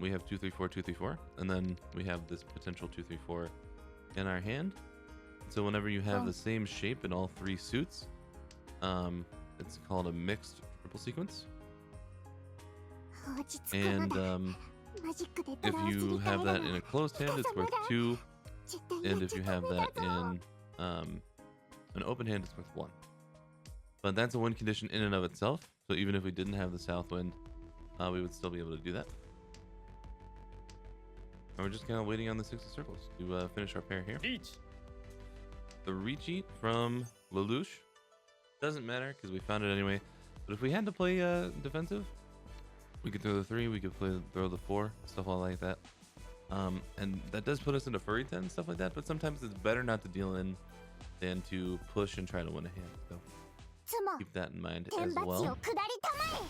Speaker 1: we have 2 3 4 2 3 4, and then we have this potential 2 3 4 in our hand. So whenever you have the same shape in all 3 suits, it's called a mixed triple sequence. And if you have that in a closed hand, it's worth 2, and if you have that in an open hand, it's worth 1. But that's a win condition in and of itself. So even if we didn't have the south wind, we would still be able to do that. And we're just kind of waiting on the 6 of circles to finish our pair here. The Riichi from Lelouch. Doesn't matter because we found it anyway. But if we had to play defensive, we could throw the 3, we could throw the 4, stuff all like that. And that does put us into Furiten and stuff like that, but sometimes it's better not to deal in than to push and try to win a hand. So keep that in mind as well.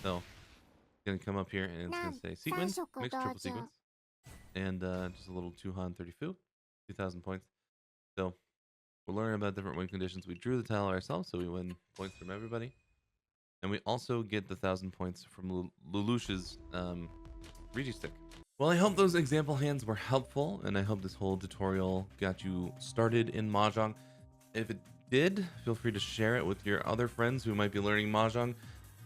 Speaker 1: So it's going to come up here and it's going to say sequence, mixed triple sequence, and just a little 2 Han 30 fu, 2,000 points. So we'll learn about different win conditions. We drew the tile ourselves, so we win points from everybody. And we also get the 1,000 points from Lelouch's Riichi stick. Well, I hope those example hands were helpful, and I hope this whole tutorial got you started in Mahjong. If it did, feel free to share it with your other friends who might be learning Mahjong.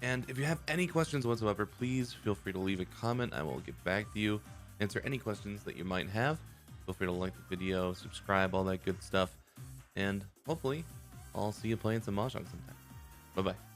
Speaker 1: And if you have any questions whatsoever, please feel free to leave a comment. I will get back to you. answer any questions that you might have. Feel free to like the video, subscribe, all that good stuff. And hopefully, I'll see you playing some Mahjong sometime. Bye-bye.